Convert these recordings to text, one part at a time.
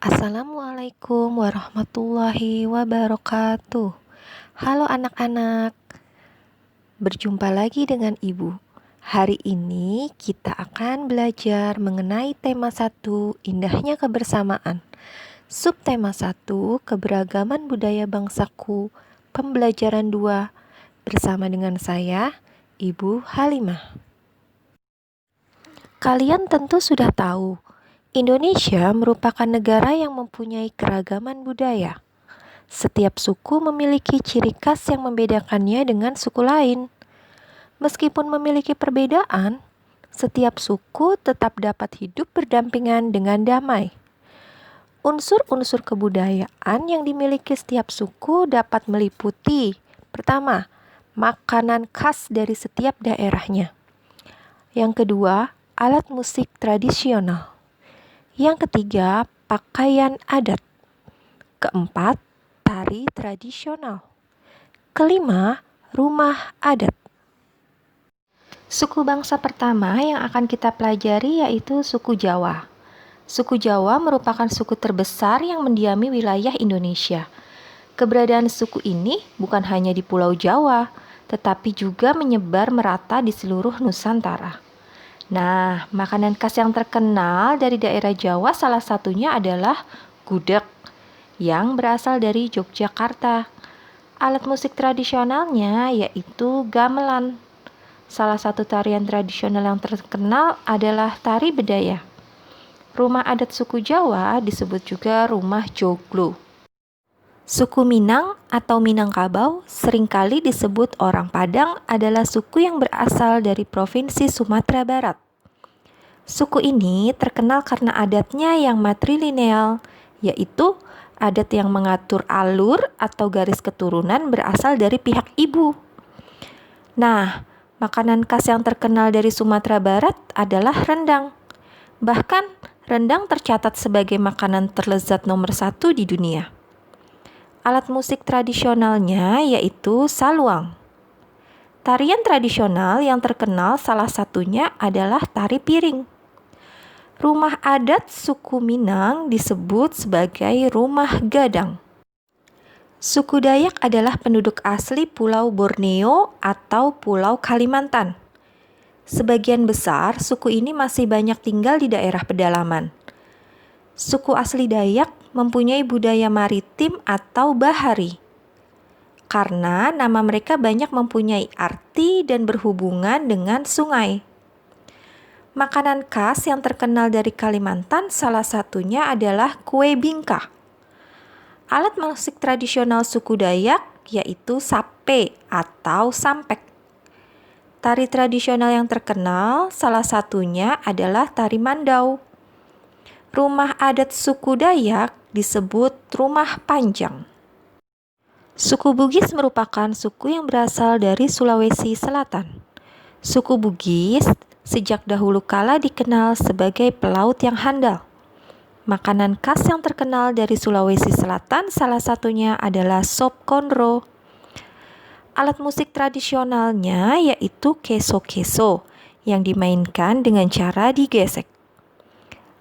Assalamualaikum warahmatullahi wabarakatuh. Halo anak-anak, berjumpa lagi dengan Ibu. Hari ini kita akan belajar mengenai tema 1, indahnya kebersamaan. Subtema 1, keberagaman budaya bangsaku. Pembelajaran 2, bersama dengan saya, Ibu Halimah. Kalian tentu sudah tahu, Indonesia merupakan negara yang mempunyai keragaman budaya. Setiap suku memiliki ciri khas yang membedakannya dengan suku lain. Meskipun memiliki perbedaan, setiap suku tetap dapat hidup berdampingan dengan damai. Unsur-unsur kebudayaan yang dimiliki setiap suku dapat meliputi: pertama, makanan khas dari setiap daerahnya. Yang kedua, alat musik tradisional. Yang ketiga, pakaian adat. Keempat, tari tradisional. Kelima, rumah adat. Suku bangsa pertama yang akan kita pelajari yaitu suku Jawa. Suku Jawa merupakan suku terbesar yang mendiami wilayah Indonesia. Keberadaan suku ini bukan hanya di Pulau Jawa, tetapi juga menyebar merata di seluruh Nusantara. Nah, makanan khas yang terkenal dari daerah Jawa salah satunya adalah gudeg yang berasal dari Yogyakarta. Alat musik tradisionalnya yaitu gamelan. Salah satu tarian tradisional yang terkenal adalah tari bedaya. Rumah adat suku Jawa disebut juga rumah joglo. Suku Minang atau Minangkabau seringkali disebut orang Padang adalah suku yang berasal dari Provinsi Sumatera Barat. Suku ini terkenal karena adatnya yang matrilineal, yaitu adat yang mengatur alur atau garis keturunan berasal dari pihak ibu. Nah, makanan khas yang terkenal dari Sumatera Barat adalah rendang. Bahkan, rendang tercatat sebagai makanan terlezat nomor 1 di dunia. Alat musik tradisionalnya yaitu saluang. Tarian tradisional yang terkenal salah satunya adalah tari piring. Rumah adat suku Minang disebut sebagai rumah gadang. Suku Dayak adalah penduduk asli Pulau Borneo atau Pulau Kalimantan. Sebagian besar suku ini masih banyak tinggal di daerah pedalaman. Suku asli Dayak mempunyai budaya maritim atau bahari, karena nama mereka banyak mempunyai arti dan berhubungan dengan sungai. Makanan khas yang terkenal dari Kalimantan salah satunya adalah kue bingka. Alat musik tradisional suku Dayak yaitu sape atau sampek. Tari tradisional yang terkenal salah satunya adalah tari mandau. Rumah adat suku Dayak disebut rumah panjang. Suku Bugis merupakan suku yang berasal dari Sulawesi Selatan. Suku Bugis sejak dahulu kala dikenal sebagai pelaut yang handal. Makanan khas yang terkenal dari Sulawesi Selatan salah satunya adalah sop konro. Alat musik tradisionalnya yaitu keso-keso yang dimainkan dengan cara digesek.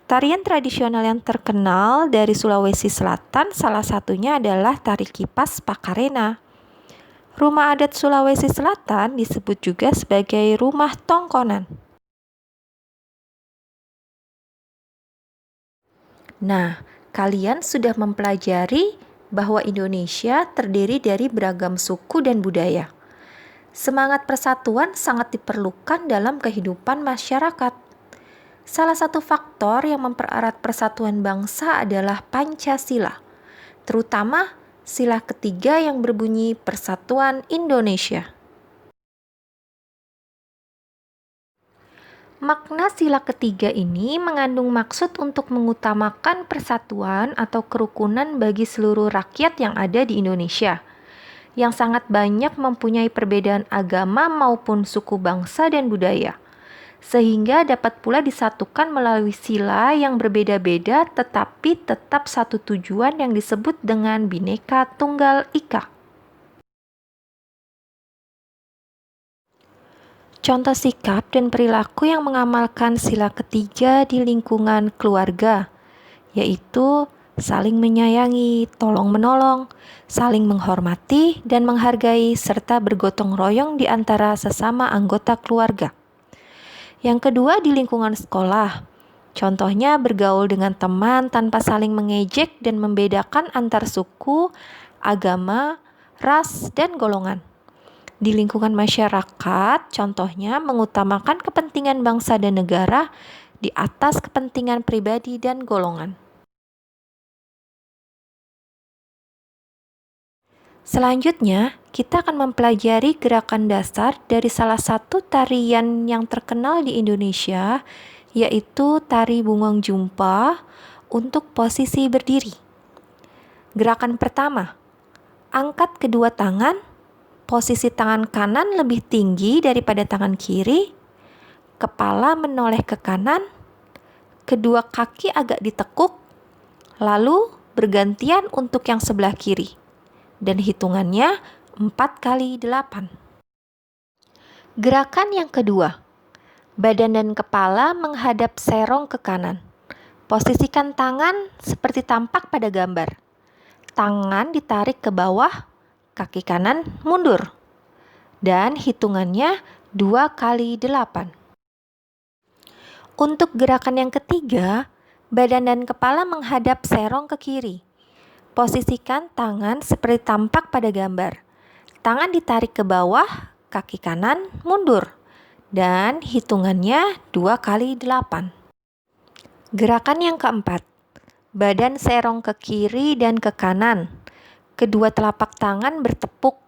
Tarian tradisional yang terkenal dari Sulawesi Selatan salah satunya adalah tari kipas Pakarena. Rumah adat Sulawesi Selatan disebut juga sebagai rumah tongkonan. Nah, kalian sudah mempelajari bahwa Indonesia terdiri dari beragam suku dan budaya. Semangat persatuan sangat diperlukan dalam kehidupan masyarakat. Salah satu faktor yang mempererat persatuan bangsa adalah Pancasila, terutama sila ketiga yang berbunyi Persatuan Indonesia. Makna sila ketiga ini mengandung maksud untuk mengutamakan persatuan atau kerukunan bagi seluruh rakyat yang ada di Indonesia, yang sangat banyak mempunyai perbedaan agama maupun suku bangsa dan budaya, sehingga dapat pula disatukan melalui sila yang berbeda-beda tetapi tetap satu tujuan yang disebut dengan Bhinneka Tunggal Ika. Contoh sikap dan perilaku yang mengamalkan sila ketiga di lingkungan keluarga, yaitu saling menyayangi, tolong-menolong, saling menghormati dan menghargai, serta bergotong royong di antara sesama anggota keluarga. Yang kedua, di lingkungan sekolah. Contohnya bergaul dengan teman tanpa saling mengejek dan membedakan antar suku, agama, ras, dan golongan. Di lingkungan masyarakat, contohnya mengutamakan kepentingan bangsa dan negara di atas kepentingan pribadi dan golongan. Selanjutnya, kita akan mempelajari gerakan dasar dari salah satu tarian yang terkenal di Indonesia, yaitu tari Bungong Jumpa untuk posisi berdiri. Gerakan pertama, angkat kedua tangan, posisi tangan kanan lebih tinggi daripada tangan kiri, kepala menoleh ke kanan, kedua kaki agak ditekuk, lalu bergantian untuk yang sebelah kiri. Dan hitungannya 4 kali 8. Gerakan yang kedua, badan dan kepala menghadap serong ke kanan. Posisikan tangan seperti tampak pada gambar. Tangan ditarik ke bawah, kaki kanan mundur. Dan hitungannya 2 kali 8. Untuk gerakan yang ketiga, badan dan kepala menghadap serong ke kiri. Posisikan tangan seperti tampak pada gambar. Tangan ditarik ke bawah, kaki kanan mundur. Dan hitungannya 2 kali 8. Gerakan yang keempat, badan serong ke kiri dan ke kanan. Kedua telapak tangan bertepuk.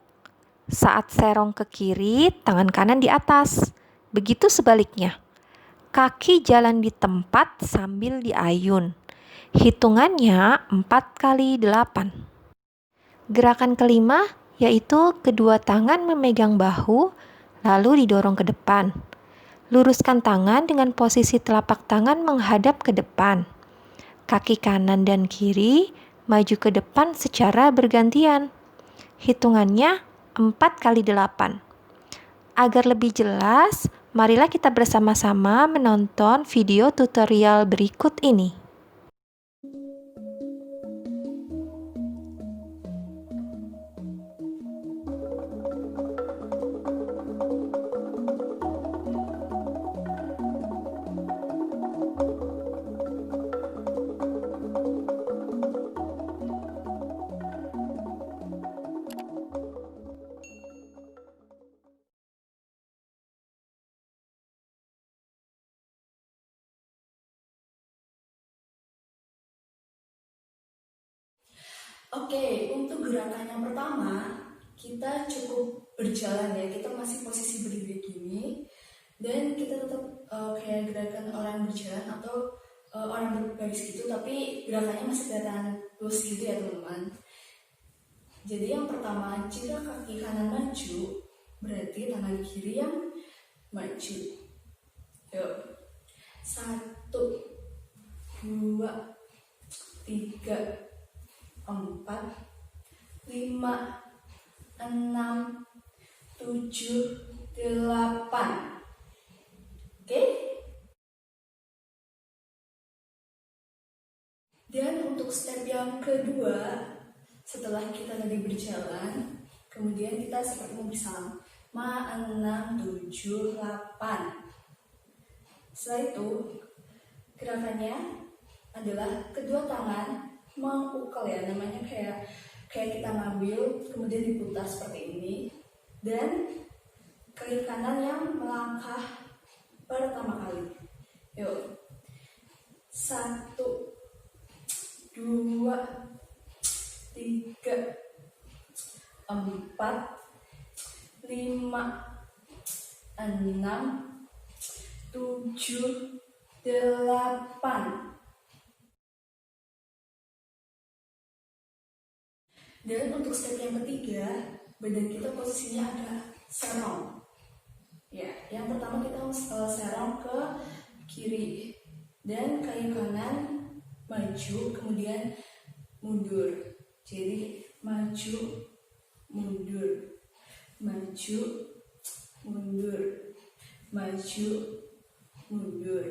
Saat serong ke kiri, tangan kanan di atas. Begitu sebaliknya. Kaki jalan di tempat sambil diayun. Hitungannya 4 kali 8. Gerakan kelima yaitu kedua tangan memegang bahu, lalu didorong ke depan. Luruskan tangan dengan posisi telapak tangan menghadap ke depan. Kaki kanan dan kiri maju ke depan secara bergantian. Hitungannya 4 kali 8. Agar lebih jelas, marilah kita bersama-sama menonton video tutorial berikut ini. Oke, untuk gerakan yang pertama, kita cukup berjalan ya, kita masih posisi berdiri gini, dan kita tetap kayak gerakan orang berjalan atau orang berbaris gitu, tapi gerakannya masih kelihatan lurus gitu ya teman-teman. Jadi yang pertama, jika kaki kanan maju, berarti tangan kiri yang maju. Yuk, 1, 2, 3, 4, 5, 6, 7, 8. Oke? Dan untuk step yang kedua, setelah kita tadi berjalan, kemudian kita seperti mau bersalam. 5, 6, 7, 8. Setelah itu, gerakannya adalah kedua tangan mengukul ya, namanya kayak kita ngambil kemudian diputar seperti ini, dan kaki kanan yang melangkah pertama kali. Yuk, 1, 2, 3, 4, 5, 6, 7, 8. Dan untuk step yang ketiga, badan kita posisinya ada serong. Ya, yang pertama kita serong ke kiri dan kaki kanan maju kemudian mundur. Jadi maju, mundur, maju, mundur, maju, mundur.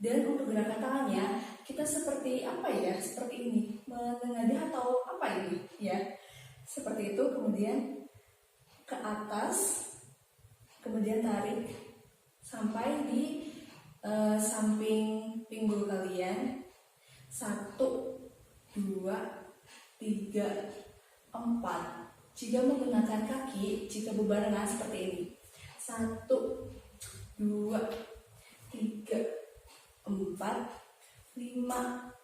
Dan untuk gerakan tangannya kita seperti apa ya? Seperti ini, menengadah atau apa ini ya? Seperti itu, kemudian ke atas, kemudian tarik sampai di samping pinggul kalian. 1, 2, 3, 4. Jika menggunakan kaki, jika berbarengan seperti ini. 1, 2, 3, 4, 5,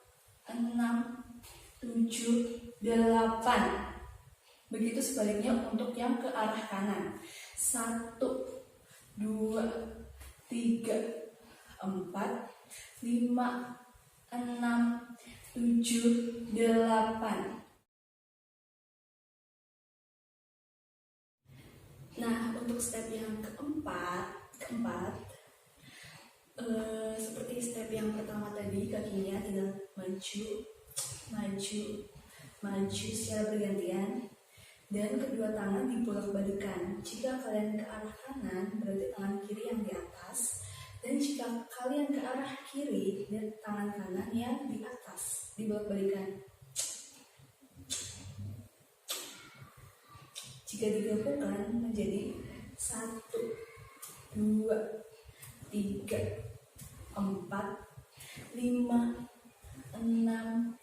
6, 7, 8. Begitu sebaliknya untuk yang ke arah kanan. 1, 2, 3, 4, 5, 6, 7, 8. Nah, untuk step yang keempat, seperti step yang pertama tadi, kakinya tidak maju secara bergantian, dan kedua tangan dibolak-balikan. Jika kalian ke arah kanan, berarti tangan kiri yang di atas, dan jika kalian ke arah kiri, dan tangan kanan yang di atas, dibolak-balikan. Jika digabungkan menjadi 1, 2, 3, 4, 5, 6,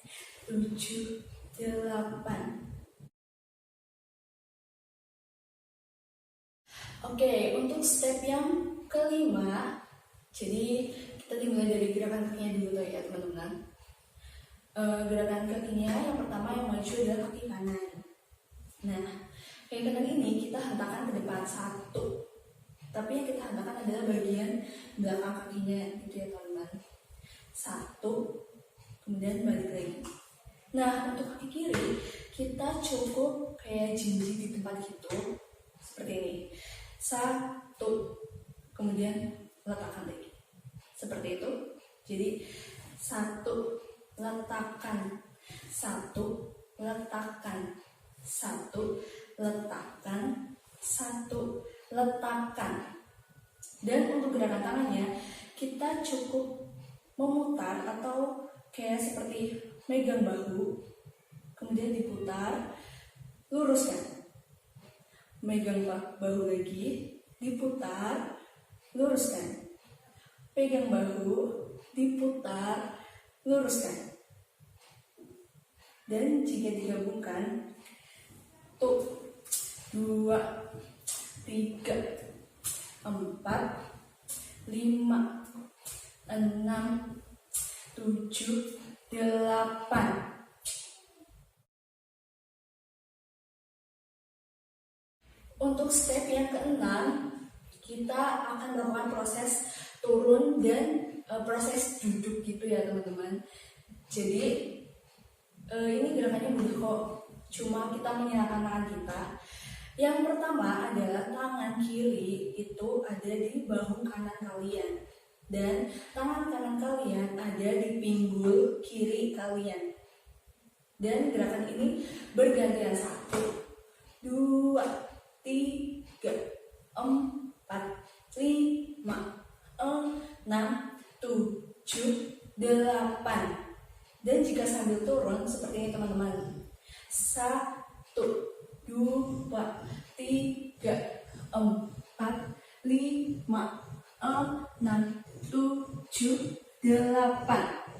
7, 8. Oke, untuk step yang kelima, jadi kita dimulai dari gerakan kakinya dulu ya teman-teman. Gerakan kakinya yang pertama yang maju adalah kaki kanan. Nah, kaki kanan ini kita hentakan ke depan 1, tapi yang kita hentakan adalah bagian belakang kakinya gitu ya teman-teman. 1, kemudian balik lagi. Nah, untuk kaki kiri kita cukup kayak jinjit di tempat gitu, seperti ini. 1, kemudian letakkan lagi, seperti itu. Jadi 1, letakkan, 1, letakkan, 1, letakkan, 1, letakkan. Dan untuk gerakan tangannya kita cukup memutar atau kayak seperti megang bahu, kemudian diputar, luruskan, megang bahu lagi, diputar, luruskan, pegang bahu, diputar, luruskan. Dan jika digabungkan, 1, 2, 3, 4, 5, 6, 7, 8. Untuk step yang keenam, kita akan melakukan proses turun dan proses duduk gitu ya teman-teman. Jadi ini gerakannya mudah kok, cuma kita menyerahkan tangan kita. Yang pertama adalah tangan kiri itu ada di bahu kanan kalian, dan tangan kanan kalian ada di pinggul kiri kalian. Dan gerakan ini bergantian 1, 2, 3, 4, 5, 6, 7, 8. Dan jika sambil turun seperti ini teman-teman. 1, 2, 3, 4, 5, 6, 7, 8.